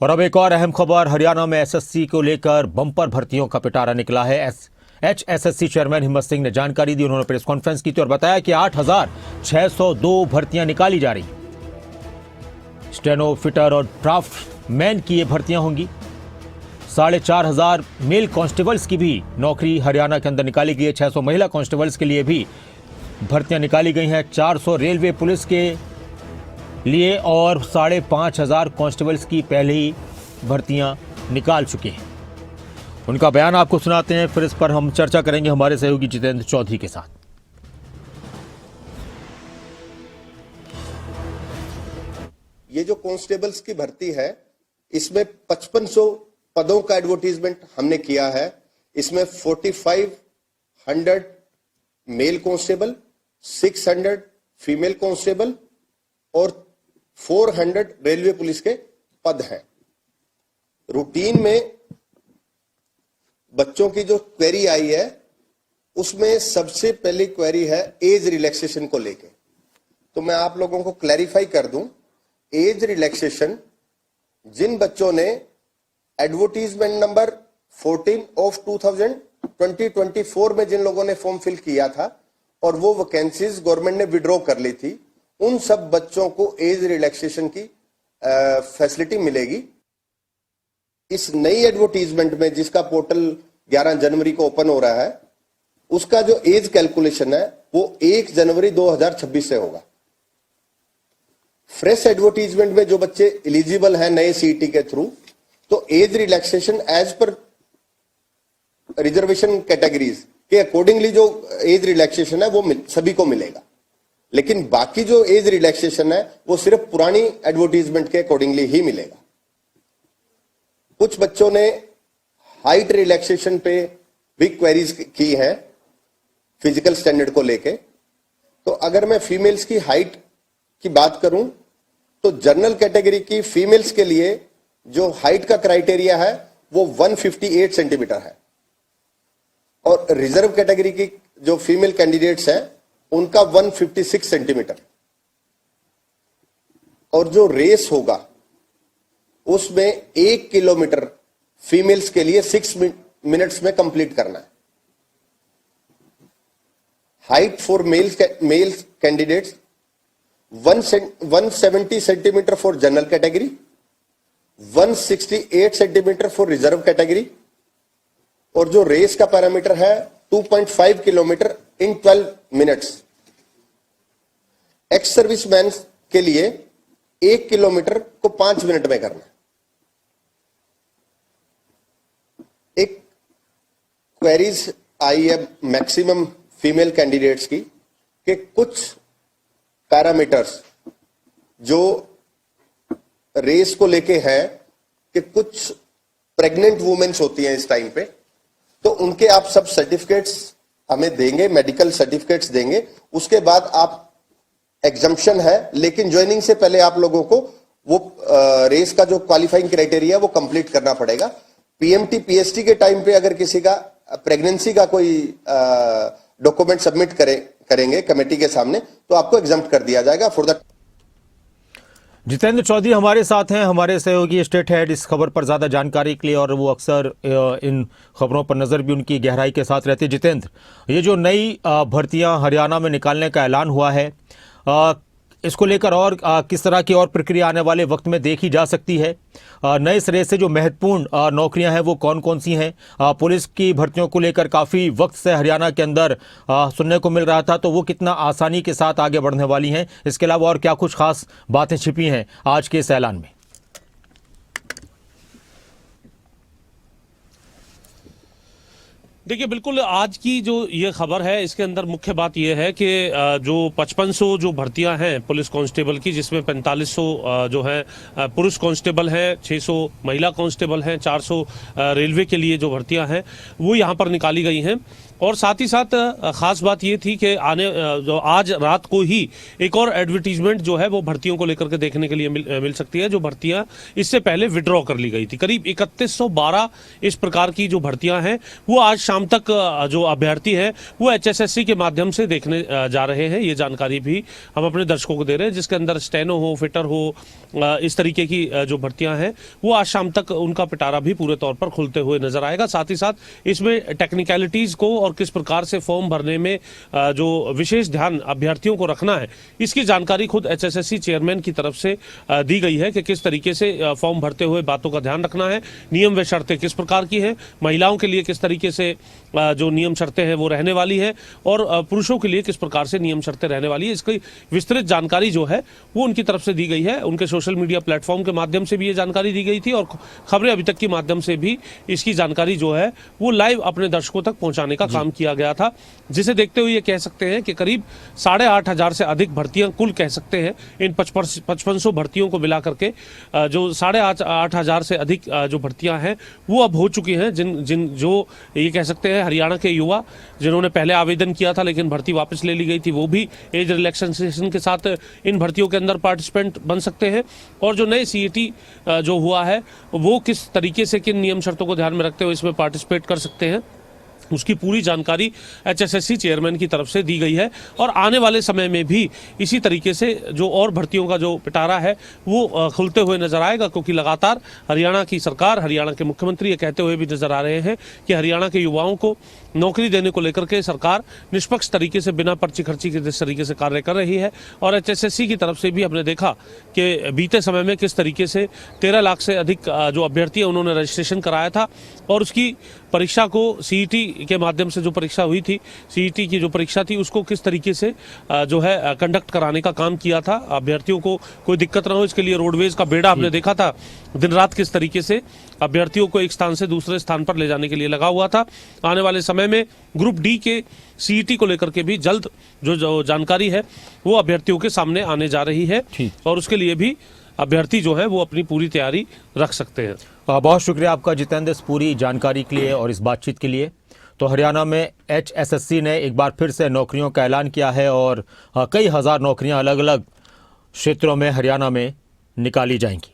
और अब एक और अहम खबर, हरियाणा में एसएससी को लेकर बम्पर भर्तियों का पिटारा निकला है। एचएसएससी चेयरमैन हिम्मत सिंह ने जानकारी दी। उन्होंने प्रेस कॉन्फ्रेंस की थी और बताया कि 8,602 भर्तियां निकाली जा रही। स्टेनो, फिटर और ड्राफ्टमैन की ये भर्तियां होंगी। 4,500 मेल कांस्टेबल्स की भी नौकरी हरियाणा के अंदर निकाली गई है। 600 महिला कांस्टेबल्स के लिए भी भर्तियां निकाली गई हैं। 400 रेलवे पुलिस के लिए और 5,500 कांस्टेबल्स की पहले ही भर्तियां निकाल चुके हैं। उनका बयान आपको सुनाते हैं, फिर इस पर हम चर्चा करेंगे हमारे सहयोगी जितेंद्र चौधरी के साथ। ये जो कांस्टेबल्स की भर्ती है, इसमें 5500 पदों का एडवर्टीजमेंट हमने किया है। इसमें 4500 मेल कांस्टेबल, 600 फीमेल कांस्टेबल और 400 रेलवे पुलिस के पद हैं। रूटीन में बच्चों की जो क्वेरी आई है, उसमें सबसे पहली क्वेरी है एज रिलैक्सेशन को लेके। तो मैं आप लोगों को क्लैरिफाई कर दूं, एज रिलैक्सेशन जिन बच्चों ने एडवर्टीजमेंट नंबर 14 ऑफ 2024 में जिन लोगों ने फॉर्म फिल किया था और वो वैकेंसीज गवर्नमेंट ने विड्रॉ कर ली थी, उन सब बच्चों को एज रिलैक्सेशन की फैसिलिटी मिलेगी। इस नई एडवर्टीजमेंट में जिसका पोर्टल 11 जनवरी को ओपन हो रहा है, उसका जो एज कैलकुलेशन है वो 1 जनवरी 2026 से होगा। फ्रेश एडवर्टीजमेंट में जो बच्चे एलिजिबल हैं नए सीईटी के थ्रू, तो एज रिलैक्सेशन एज पर रिजर्वेशन कैटेगरीज के अकॉर्डिंगली जो एज रिलैक्सेशन है वो सभी को मिलेगा। लेकिन बाकी जो एज रिलैक्सेशन है वो सिर्फ पुरानी एडवर्टीजमेंट के अकॉर्डिंगली ही मिलेगा। कुछ बच्चों ने हाइट रिलैक्सेशन पे भी क्वेरीज की हैं फिजिकल स्टैंडर्ड को लेके। तो अगर मैं फीमेल्स की हाइट की बात करूं, तो जनरल कैटेगरी की फीमेल्स के लिए जो हाइट का क्राइटेरिया है वो 158 सेंटीमीटर है और रिजर्व कैटेगरी की जो फीमेल कैंडिडेट्स हैं उनका 156 सेंटीमीटर। और जो रेस होगा उसमें 1 किलोमीटर फीमेल्स के लिए 6 मिनट्स में कंप्लीट करना है। Height for male candidates 170 centimetre for general category, 168 centimetre for reserve category और जो रेस का पैरामीटर है 2.5 किलोमीटर इन 12 मिनट्स। एक्स सर्विसमैन के लिए 1 किलोमीटर को 5 मिनट में करना है। एक क्वेरीज आई है मैक्सिमम फीमेल कैंडिडेट्स की कि कुछ पैरामीटर्स जो रेस को लेके है कि कुछ प्रेग्नेंट वुमेन्स होती हैं इस टाइम पे, तो उनके आप सब सर्टिफिकेट्स हमें देंगे, मेडिकल सर्टिफिकेट्स देंगे। उसके बाद आप एग्जम्पशन है, लेकिन ज्वाइनिंग से पहले आप लोगों को वो रेस का जो क्वालिफाइंग क्राइटेरिया वो कंप्लीट करना पड़ेगा। पीएमटी पीएसटी के टाइम पे अगर किसी का प्रेगनेंसी का कोई डॉक्यूमेंट सबमिट करेंगे कमेटी के सामने, तो आपको एग्जम्प्ट कर दिया जाएगा फॉर द। जितेंद्र चौधरी हमारे साथ हैं, हमारे सहयोगी स्टेट हेड, इस खबर पर ज़्यादा जानकारी के लिए, और वो अक्सर इन खबरों पर नज़र भी उनकी गहराई के साथ रहती है। जितेंद्र, ये जो नई भर्तियां हरियाणा में निकालने का ऐलान हुआ है, इसको लेकर और किस तरह की और प्रक्रिया आने वाले वक्त में देखी जा सकती है? नए सिरे से जो महत्वपूर्ण नौकरियां हैं वो कौन कौन सी हैं? पुलिस की भर्तियों को लेकर काफ़ी वक्त से हरियाणा के अंदर सुनने को मिल रहा था, तो वो कितना आसानी के साथ आगे बढ़ने वाली हैं? इसके अलावा और क्या कुछ खास बातें छिपी हैं आज के इस ऐलान में? देखिए, बिल्कुल आज की जो ये खबर है, इसके अंदर मुख्य बात ये है कि जो 5500 जो भर्तियां हैं पुलिस कांस्टेबल की, जिसमें 4500 जो है पुरुष कांस्टेबल हैं, 600 महिला कांस्टेबल हैं, 400 रेलवे के लिए जो भर्तियां हैं वो यहाँ पर निकाली गई हैं। और साथ ही साथ खास बात ये थी कि जो आज रात को ही एक और एडवर्टीजमेंट जो है वो भर्तियों को लेकर के देखने के लिए मिल सकती है, जो भर्तियां इससे पहले विड्रॉ कर ली गई थी। करीब 3112 इस प्रकार की जो भर्तियां हैं वो आज शाम तक जो अभ्यर्थी हैं वो HSSC के माध्यम से देखने जा रहे हैं। ये जानकारी भी हम अपने दर्शकों को दे रहे हैं, जिसके अंदर स्टेनो हो, फिटर हो, इस तरीके की जो भर्तियां हैं वो आज शाम तक उनका पिटारा भी पूरे तौर पर खुलते हुए नजर आएगा। साथ ही साथ इसमें टेक्निकलिटीज को और किस प्रकार से फॉर्म भरने में जो विशेष ध्यान अभ्यर्थियों को रखना है, इसकी जानकारी खुद HSSC चेयरमैन की तरफ से दी गई है कि किस तरीके से फॉर्म भरते हुए बातों का ध्यान रखना है, नियम व शर्तें किस प्रकार की हैं, महिलाओं के लिए किस तरीके से जो नियम शर्तें हैं वो रहने वाली है और पुरुषों के लिए किस प्रकार से नियम शर्तें रहने वाली है। इसकी विस्तृत जानकारी जो है वो उनकी तरफ से दी गई है। उनके सोशल मीडिया प्लेटफॉर्म के माध्यम से भी ये जानकारी दी गई थी और खबरें अभी तक के माध्यम से भी इसकी जानकारी जो है वो लाइव अपने दर्शकों तक पहुंचाने का काम किया गया था, जिसे देखते हुए ये कह सकते हैं कि करीब 8,500 से अधिक भर्तियां कुल कह सकते हैं इन 5500 भर्तियों को मिला करके जो 8,500 से अधिक जो भर्तियां हैं वो अब हो चुकी हैं। जो ये कह सकते हैं हरियाणा के युवा जिन्होंने पहले आवेदन किया था लेकिन भर्ती वापस ले ली गई थी, वो भी एज रिलैक्सेशन के साथ इन भर्तियों के अंदर पार्टिसिपेंट बन सकते हैं। और जो नए CET जो हुआ है वो किस तरीके से किन नियम शर्तों को ध्यान में रखते हुए इसमें पार्टिसिपेट कर सकते हैं, उसकी पूरी जानकारी HSSC चेयरमैन की तरफ से दी गई है। और आने वाले समय में भी इसी तरीके से जो और भर्तियों का जो पिटारा है वो खुलते हुए नजर आएगा, क्योंकि लगातार हरियाणा की सरकार, हरियाणा के मुख्यमंत्री ये कहते हुए भी नजर आ रहे हैं कि हरियाणा के युवाओं को नौकरी देने को लेकर के सरकार निष्पक्ष तरीके से बिना पर्ची खर्ची के जिस तरीके से कार्य कर रही है। और HSSC की तरफ से भी हमने देखा कि बीते समय में किस तरीके से 13 लाख से अधिक जो अभ्यर्थी है उन्होंने रजिस्ट्रेशन कराया था और उसकी परीक्षा को CET के माध्यम से जो परीक्षा हुई थी, CET की जो परीक्षा थी उसको किस तरीके से जो है कंडक्ट कराने का काम किया था। अभ्यर्थियों को कोई दिक्कत ना हो इसके लिए रोडवेज का बेड़ा हमने देखा था दिन रात किस तरीके से अभ्यर्थियों को एक स्थान से दूसरे स्थान पर ले जाने के लिए लगा हुआ था। आने वाले समय में ग्रुप D के CET को लेकर के भी जल्द जो जानकारी है वो अभ्यर्थियों के सामने आने जा रही है और उसके लिए भी अभ्यर्थी जो है वो अपनी पूरी तैयारी रख सकते हैं। बहुत शुक्रिया आपका जितेंद्र इस पूरी जानकारी के लिए और इस बातचीत के लिए। तो हरियाणा में HSSC ने एक बार फिर से नौकरियों का ऐलान किया है और कई हज़ार नौकरियां अलग अलग क्षेत्रों में हरियाणा में निकाली जाएंगी।